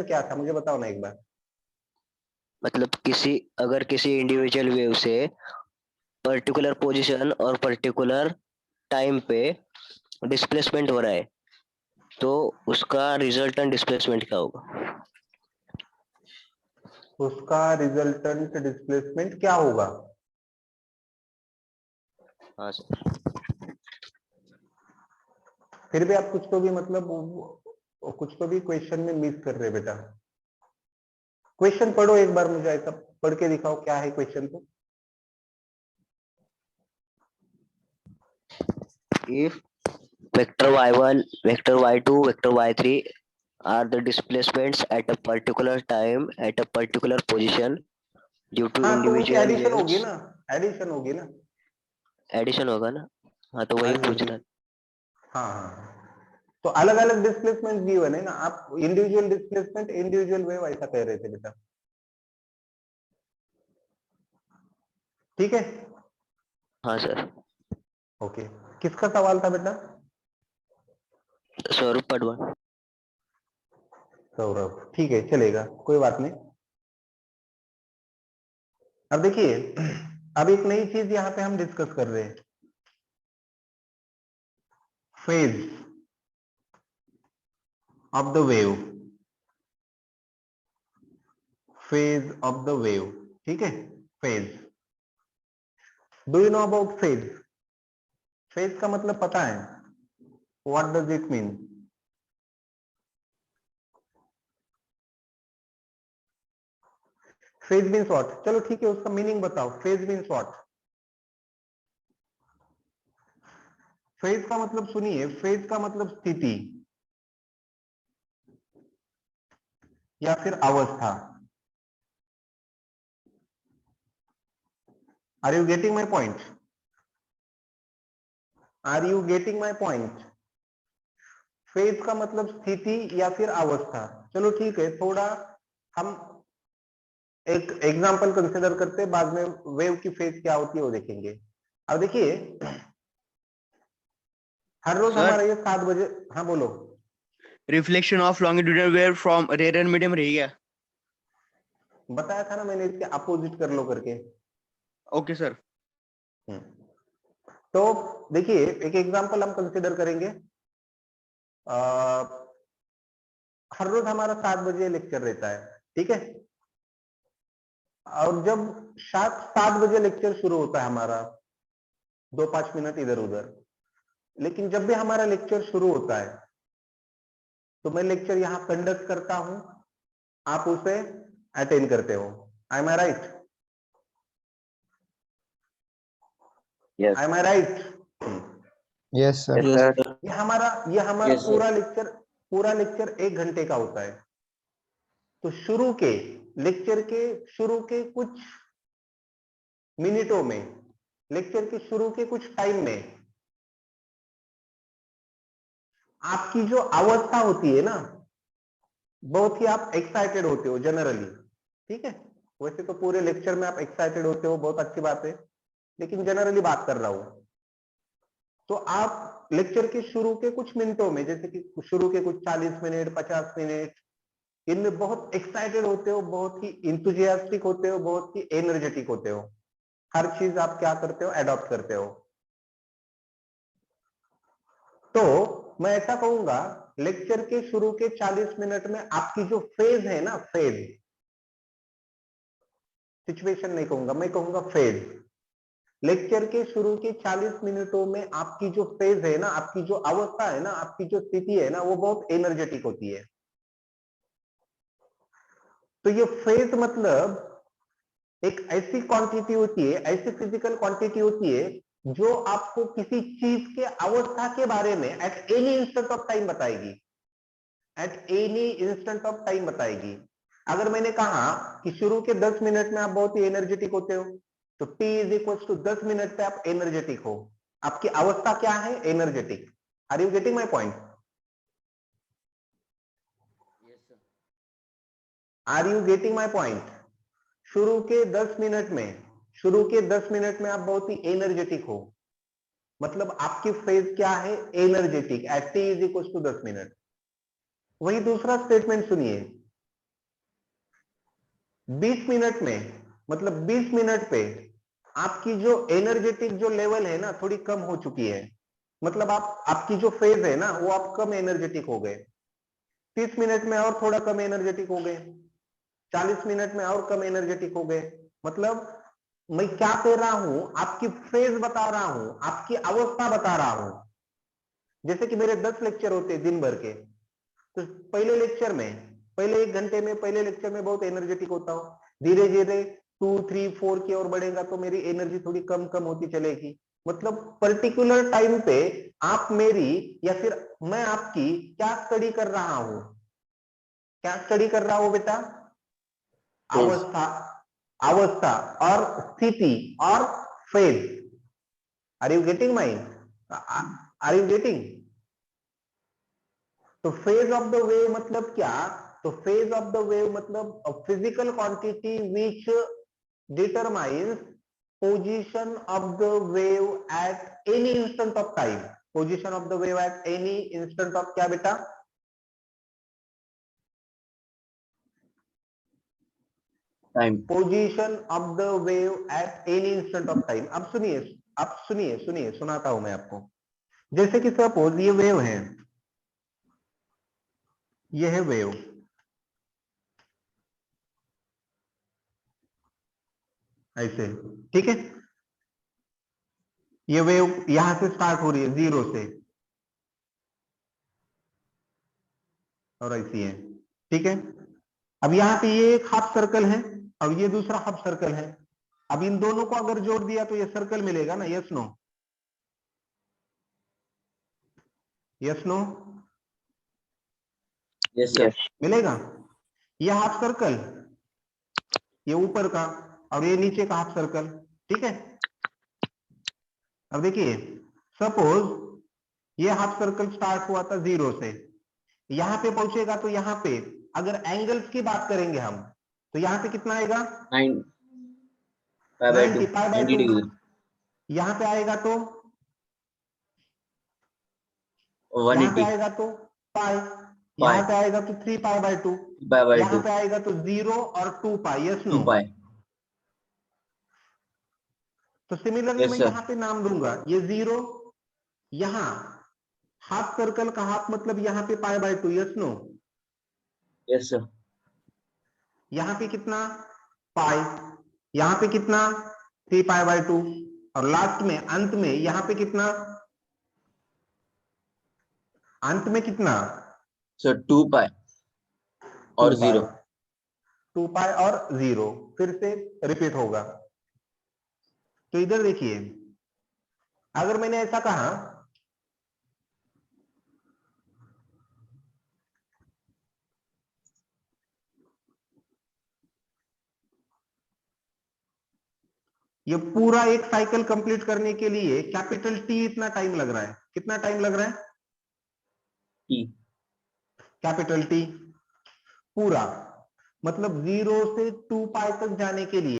क्या था मुझे बताओ ना एक बार। मतलब अगर किसी इंडिविजुअल वेव से पर्टिकुलर पोजीशन और पर्टिकुलर टाइम पे डिस्प्लेसमेंट हो रहा है तो उसका रिजल्टेंट डिस्प्लेसमेंट क्या होगा? उसका रिजल्टेंट डिस्प्लेसमेंट क्या होगा? हाँ सर। फिर भी आप कुछ तो भी मतलब कुछ तो भी क्वेश्चन में मिस कर रहे बेटा। क्वेश्चन पढ़ो एक बार, मुझे ऐसा पढ़ के दिखाओ क्या है क्वेश्चन तो। If vector y1, vector y2, vector y3 are the displacements at a particular time at a particular position due to हाँ तो उनकी individual एडिशन होगी waves, ना, एडिशन होगी ना। एडिशन होगा ना? हाँ तो हाँ वही जी हाँ पूछ जी। रहा। हाँ हाँ, तो अलग अलग डिस्प्लेसमेंट गिवन है ना, आप इंडिविजुअल डिस्प्लेसमेंट इंडिविजुअल वेव ऐसा कह रहे थे बेटा, ठीक है। हाँ सर। ओके, किसका सवाल था बेटा? स्वरूप पटवार। सौरभ, ठीक है चलेगा, कोई बात नहीं। अब देखिए, अब एक नई चीज यहाँ पे हम डिस्कस कर रहे हैं, phase of the wave, phase of the wave, ठीक है। Phase, do you know about phase? Phase का मतलब पता है? What does it mean? Phase means what? चलो ठीक है, उसका मीनिंग बताओ, फेज मीन्स व्हाट? फेज का मतलब सुनिए, फेज का मतलब स्थिति या फिर अवस्था। Are you getting my point? Are you getting my point? Phase का मतलब स्थिति या फिर अवस्था। चलो ठीक है, थोड़ा हम एक एग्जांपल कंसिडर करते हैं, बाद में वेव की फेज क्या होती है वो देखेंगे। अब देखिए, हर रोज सर हमारा ये 7 बजे, हाँ बोलो। Reflection of longitudinal wave from rare end medium रही है। बताया था ना मैंने, इसके अपोजिट कर लो करके। Okay sir. तो देखिए, एक एग्जांपल हम कंसिडर करेंगे। हर रोज हमारा 7 बजे लेक्चर रहता है, ठीक है। और जब 7 बजे लेक्चर शुरू होता है हमारा, 2-5 मिनट इधर उधर, लेकिन जब भी हमारा लेक्चर शुरू होता है तो मैं लेक्चर यहाँ कंडक्ट करता हूं, आप उसे अटेंड करते हो। I am I right? Yes. I am I right? Yes sir. Yes sir. ये हमारा Yes, sir. पूरा लेक्चर 1 घंटे का होता है। तो लेक्चर के शुरू के कुछ मिनटों में, लेक्चर के शुरू के कुछ टाइम में आपकी जो अवस्था होती है ना, बहुत ही आप एक्साइटेड होते हो जनरली, ठीक है। वैसे तो पूरे लेक्चर में आप एक्साइटेड होते हो, बहुत अच्छी बात है, लेकिन जनरली बात कर रहा हूं। तो आप लेक्चर के शुरू के कुछ मिनटों में, जैसे कि शुरू के कुछ 40 मिनट 50 मिनट, इनमें बहुत एक्साइटेड होते हो, बहुत ही इंथुजियास्टिक होते हो, बहुत ही एनर्जेटिक होते हो। हर चीज आप क्या करते हो, अडॉप्ट करते हो। तो मैं ऐसा कहूंगा, लेक्चर के शुरू के 40 मिनट में आपकी जो फेज है ना, फेज, सिचुएशन नहीं कहूंगा, मैं कहूंगा फेज। लेक्चर के शुरू के 40 मिनटों में आपकी जो फेज है ना, आपकी जो अवस्था है ना, आपकी जो स्थिति है ना, वो बहुत एनर्जेटिक होती है। तो ये फेज मतलब एक ऐसी क्वांटिटी होती है, ऐसी फिजिकल क्वांटिटी होती है जो आपको किसी चीज के अवस्था के बारे में at any instant of time बताएगी, at any instant of time बताएगी। अगर मैंने कहा कि शुरू के 10 मिनट में आप बहुत ही एनर्जेटिक होते हो, तो t is equal to 10 minute पे आप एनर्जेटिक हो, आपकी अवस्था क्या है, energetic. Are you getting my point? Are you getting my point? शुरू के 10 मिनट में, शुरू के 10 मिनट में आप बहुत ही एनर्जेटिक हो, मतलब आपकी फेज क्या है, energetic, at t is equal to 10 minute. वही दूसरा स्टेटमेंट सुनिए, 20 मिनट में, मतलब 20 मिनट पे आपकी जो एनर्जेटिक जो लेवल है ना थोड़ी कम हो चुकी है, मतलब आपकी जो फेज है ना वो आप कम एनर्जेटिक हो गए। 30 मिनट में और थोड़ा कम एनर्जेटिक हो गए, 40 मिनट में और कम एनर्जेटिक हो गए। मतलब मैं क्या कह रहा हूं, आपकी फेज बता रहा हूं, आपकी अवस्था बता रहा हूं। जैसे कि मेरे 10 लेक्चर होते हैं दिन भर के, तो पहले लेक्चर में, पहले 1 घंटे में, पहले लेक्चर में बहुत एनर्जेटिक होता हूं, धीरे धीरे 2, 3, 4 की ओर बढ़ेगा तो मेरी एनर्जी थोड़ी कम कम होती चलेगी। मतलब पर्टिकुलर टाइम पे आप मेरी या फिर मैं आपकी क्या स्टडी कर रहा हूं, क्या स्टडी कर रहा हूं बेटा? अवस्था, अवस्था और स्थिति और phase. Are you getting my, are you getting? तो फेज ऑफ द वेव मतलब क्या? तो फेज ऑफ द वेव मतलब physical quantity which determines position of the wave at any instant of time. Position of the wave at any instant of क्या बेटा? Time. Position of the wave at any instant of time. अब सुनिए, अब सुनिए, सुनिए, सुनाता हूं मैं आपको। जैसे कि सपोज ये वेव है, ये है वेव, ऐसे, ठीक है? ये वेव यहां से स्टार्ट हो रही है 0 से और ऐसी है, ठीक है? अब यहाँ पे ये एक हाफ सर्कल है और ये दूसरा हाफ सर्कल है। अब इन दोनों को अगर जोड़ दिया तो ये सर्कल मिलेगा ना? Yes no? Yes no? Yes sir. मिलेगा। ये हाफ सर्कल, ये ऊपर का, और ये नीचे का हाफ सर्कल, ठीक है? अब देखिए, सपोज ये हाफ सर्कल स्टार्ट हुआ था 0 से, यहां पे पहुंचेगा तो यहां पे अगर एंगल्स की बात करेंगे हम तो यहां पे कितना आएगा? 9 पाई बाय 2 90 पाई बाय 90 2। डिग्री यहां पे आएगा तो, और यहां पे 180 आएगा तो पाई, पाई यहां पे आएगा तो 3 पाई बाय 2, पाई बाय यहां 2 पे आएगा तो 0 और 2 पाई। Yes 2 no? पाई। तो सिमिलरली मैं यस सर। यहां पे नाम दूंगा, ये 0, यहां हाफ सर्कल का हाफ मतलब यहां पे pi by 2। Yes no? Yes sir. यहां पे कितना? पाई, यहां पे कितना? 3 पाई बाय 2, और लास्ट में अंत में यहां पे कितना? अंत में कितना? सर 2 पाई 2 और पाई, 0। 2 पाई और 0 फिर से रिपीट होगा। तो इधर देखिए, अगर मैंने ऐसा कहा ये पूरा एक साइकिल कंप्लीट करने के लिए कैपिटल टी इतना टाइम लग रहा है, कितना टाइम लग रहा है? टी। कैपिटल टी पूरा, मतलब 0 से 2 पाई तक जाने के लिए